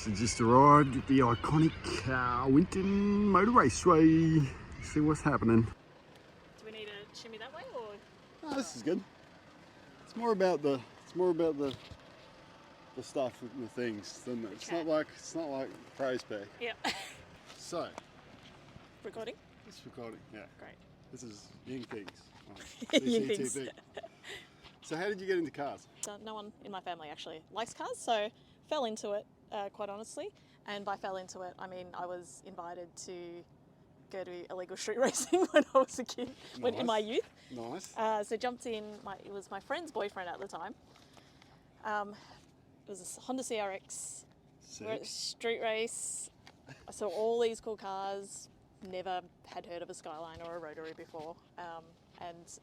So just arrived at the iconic Winton Motor Raceway. See what's happening. Do we need to shimmy that way or? Oh, this is good. It's more about the stuff and the things than it's not like praise pay. Yeah. So. Recording? It's recording. Yeah. Great. This is Ying things. Ying things. CCTV. So how did you get into cars? No one in my family actually likes cars, so fell into it, quite honestly. And by fell into it, I mean I was invited to go to illegal street racing when I was a kid, when in my youth. Nice. So jumped in, it was my friend's boyfriend at the time. It was a Honda CRX. We were at a street race. I saw all these cool cars, never had heard of a Skyline or a Rotary before. And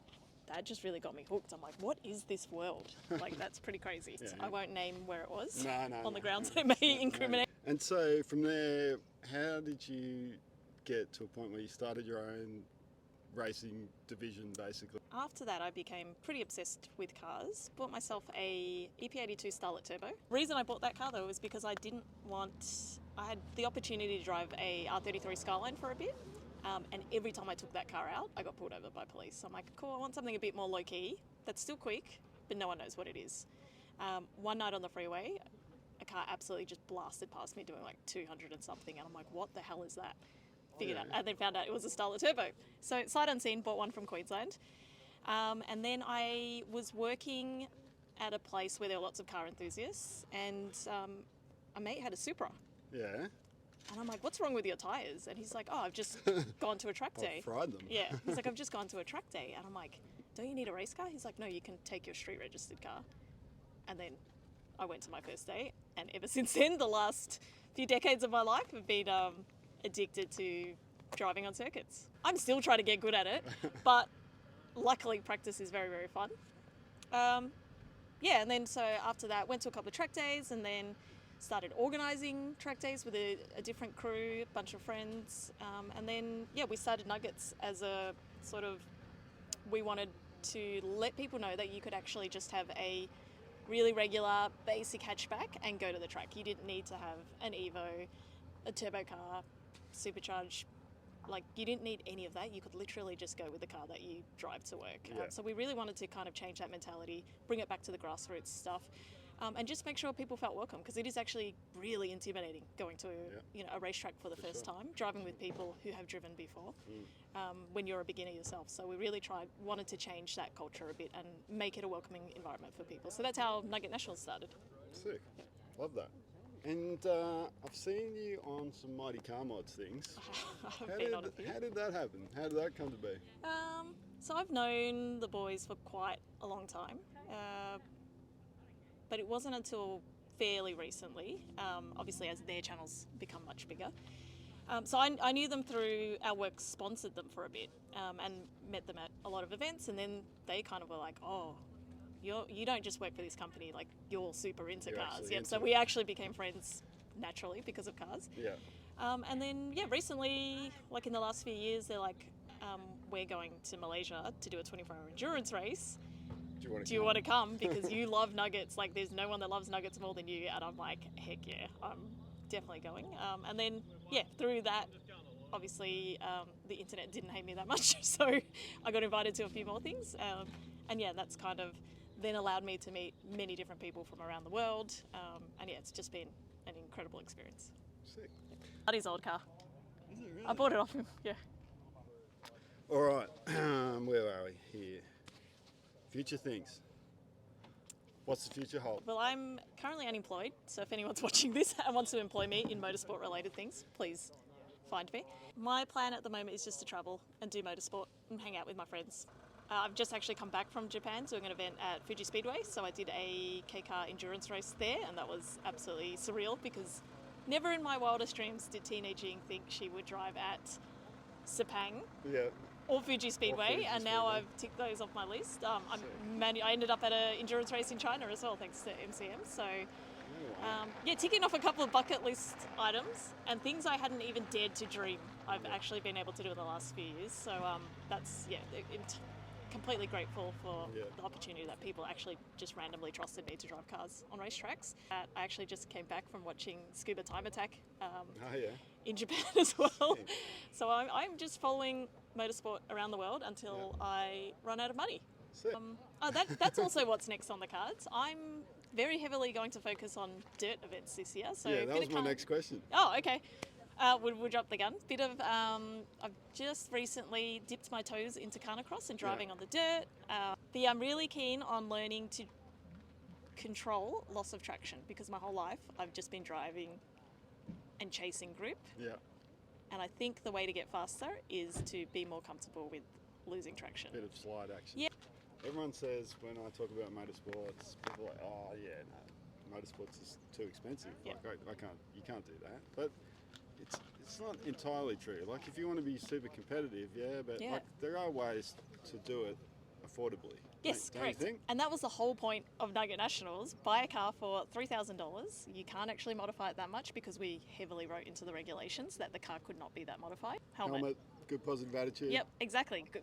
that just really got me hooked. I'm like, what is this world? Like, that's pretty crazy. Yeah. I won't name where it was on the grounds it may incriminate. And so from there, how did you get to a point where you started your own racing division, basically? After that, I became pretty obsessed with cars. Bought myself a EP82 Starlet Turbo. The reason I bought that car, though, was because I had the opportunity to drive a R33 Skyline for a bit. And every time I took that car out, I got pulled over by police. So I'm like, cool, I want something a bit more low-key, that's still quick, but no one knows what it is. One night on the freeway, a car absolutely just blasted past me doing like 200 and something, and I'm like, what the hell is that? Figured out, and then found out it was a Starlet Turbo. So sight unseen, bought one from Queensland. And then I was working at a place where there were lots of car enthusiasts, and a mate had a Supra. Yeah. And I'm like, what's wrong with your tyres? And he's like, oh, I've just gone to a track day. Fried them. Yeah. He's like, I've just gone to a track day. And I'm like, don't you need a race car? He's like, no, you can take your street registered car. And then I went to my first day. And ever since then, the last few decades of my life have been addicted to driving on circuits. I'm still trying to get good at it, but luckily practice is very, very fun. And then so after that, went to a couple of track days and then started organising track days with a different crew, a bunch of friends. And then, we started Nuggets as a sort of, we wanted to let people know that you could actually just have a really regular basic hatchback and go to the track. You didn't need to have an Evo, a turbo car, supercharged. Like, you didn't need any of that. You could literally just go with the car that you drive to work. Yeah. So we really wanted to kind of change that mentality, bring it back to the grassroots stuff. And just make sure people felt welcome, because it is actually really intimidating going to a racetrack for the first time, driving with people who have driven before, when you're a beginner yourself. So we really wanted to change that culture a bit and make it a welcoming environment for people. So that's how Nugget Nationals started. Sick. Yeah. Love that. And I've seen you on some Mighty Car Mods things. How did that happen? How did that come to be? So I've known the boys for quite a long time. But it wasn't until fairly recently, obviously as their channels become much bigger. So I knew them through our work, sponsored them for a bit, and met them at a lot of events, and then they kind of were like, oh, you don't just work for this company, like you're super into cars. Yeah, so we actually became friends naturally because of cars. Yeah. And then, recently, like in the last few years, they're like, we're going to Malaysia to do a 24-hour endurance race. Do you want to come? Because you love nuggets. Like, there's no one that loves nuggets more than you. And I'm like, heck yeah, I'm definitely going. And then, through that, obviously, the internet didn't hate me that much. So I got invited to a few more things. And that's kind of then allowed me to meet many different people from around the world. And it's just been an incredible experience. Sick. Buddy's old car. Is it really? I bought it off him, yeah. All right, where are we here? Future things. What's the future hold? Well, I'm currently unemployed, so if anyone's watching this and wants to employ me in motorsport-related things, please find me. My plan at the moment is just to travel and do motorsport and hang out with my friends. I've just actually come back from Japan doing an event at Fuji Speedway, so I did a K-car endurance race there, and that was absolutely surreal because never in my wildest dreams did teenage Ying think she would drive at Sepang. Yeah. Or Fuji Speedway, and now I've ticked those off my list. I ended up at an endurance race in China as well, thanks to MCM. So, ticking off a couple of bucket list items and things I hadn't even dared to dream I've actually been able to do in the last few years. So that's completely grateful for Yeah. the opportunity that people actually just randomly trusted me to drive cars on racetracks. I actually just came back from watching Scuba Time Attack Oh yeah. in Japan as well. Sick. So I'm just following motorsport around the world until I run out of money. Sick. That's also what's next on the cards. I'm very heavily going to focus on dirt events this year. So Yeah, that was my next question. Oh, okay. We'll drop the gun. I've just recently dipped my toes into carnicross and driving on the dirt. But I'm really keen on learning to control loss of traction, because my whole life I've just been driving and chasing grip. Yeah. And I think the way to get faster is to be more comfortable with losing traction. Bit of slide action. Yeah. Everyone says when I talk about motorsports, people are like, oh yeah, no, motorsports is too expensive. Yeah. Like you can't do that. But it's not entirely true. Like if you want to be super competitive, but like there are ways to do it affordably. Yes, don't correct. you think? And that was the whole point of Nugget Nationals. Buy a car for $3,000. You can't actually modify it that much because we heavily wrote into the regulations that the car could not be that modified. Helmet. Good positive attitude. Yep, exactly. Good.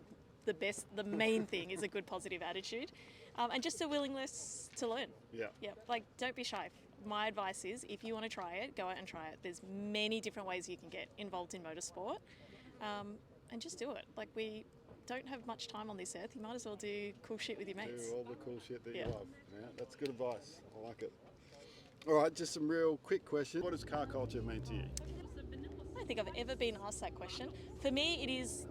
The main thing is a good positive attitude, and just a willingness to learn. Yeah. Yeah, like don't be shy. My advice is, if you want to try it, go out and try it. There's many different ways you can get involved in motorsport, and just do it. Like, we don't have much time on this earth. You might as well do cool shit with your mates. Do all the cool shit that Yeah. you love. Yeah, that's good advice. I like it. All right, just some real quick questions. What does car culture mean to you? I don't think I've ever been asked that question. For me, it is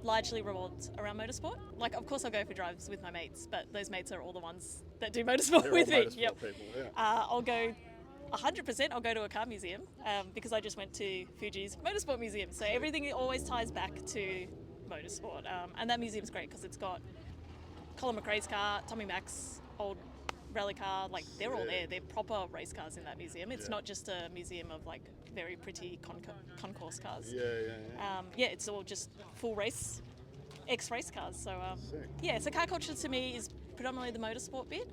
largely revolved around motorsport. Like, of course, I'll go for drives with my mates, but those mates are all the ones that do motorsport They're with all me. motorsport people, yeah. I'll go 100%. I'll go to a car museum because I just went to Fuji's Motorsport Museum. So everything always ties back to motorsport, and that museum's great because it's got Colin McRae's car, Tommy Mac's old rally car. Like, they're all there. They're proper race cars in that museum. It's not just a museum of like very pretty concourse cars. It's all just full race, ex-race cars. So so car culture to me is predominantly the motorsport bit.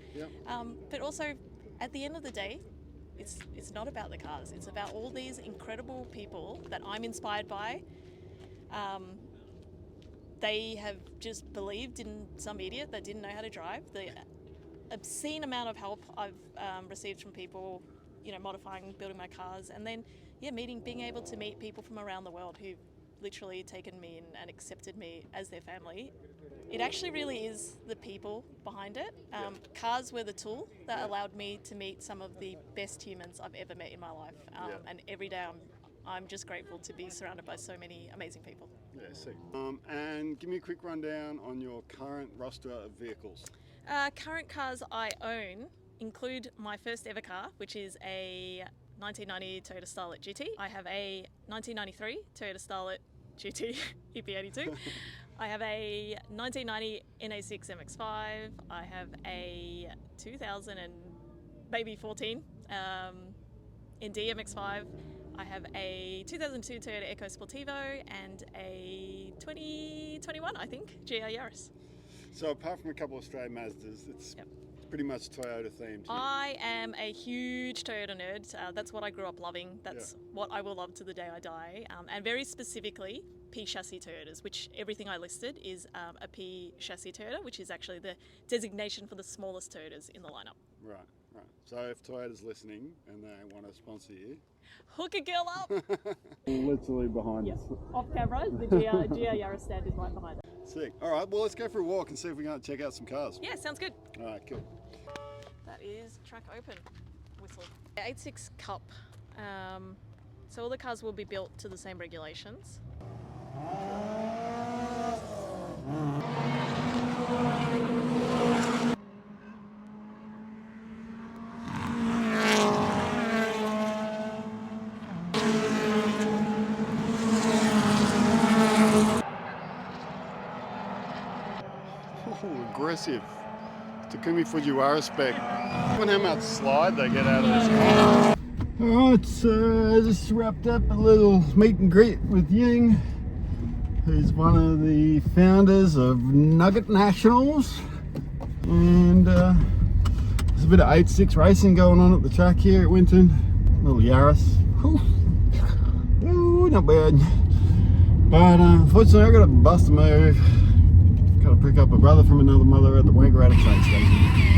But also, at the end of the day, it's not about the cars. It's about all these incredible people that I'm inspired by. They have just believed in some idiot that didn't know how to drive. The obscene amount of help I've received from people, modifying, building my cars, and then being able to meet people from around the world who've literally taken me in and accepted me as their family. It actually really is the people behind it. Cars were the tool that allowed me to meet some of the best humans I've ever met in my life. And every day I'm just grateful to be surrounded by so many amazing people. Yeah, sick. And give me a quick rundown on your current roster of vehicles. Current cars I own include my first ever car, which is a 1990 Toyota Starlet GT. I have a 1993 Toyota Starlet GT EP82. I have a 1990 NA6 MX-5. I have a 2014 ND MX-5. I have a 2002 Toyota Eco Sportivo and a 2021, I think, GR Yaris. So apart from a couple of stray Mazdas, it's pretty much Toyota themed. I am a huge Toyota nerd. That's what I grew up loving. That's what I will love to the day I die. And very specifically, P chassis Toyotas, which everything I listed is a P chassis Toyota, which is actually the designation for the smallest Toyotas in the lineup. Right. So if Toyota's listening and they want to sponsor you, hook a girl up. Literally behind us. Off camera, the GR Yaris stand is right behind it. Sick. All right, well, let's go for a walk and see if we can check out some cars. Yeah, sounds good. All right, cool. That is track open whistle. 86 Cup. So all the cars will be built to the same regulations. Aggressive. Takumi Fujiwara spec. I wonder how much slide they get out of this car. Alright, so just wrapped up a little meet and greet with Ying, who's one of the founders of Nugget Nationals. And there's a bit of 8.6 racing going on at the track here at Winton. Little Yaris. Ooh, not bad. But unfortunately I've got to bust a move. Gotta pick up a brother from another mother at the Wanker train station.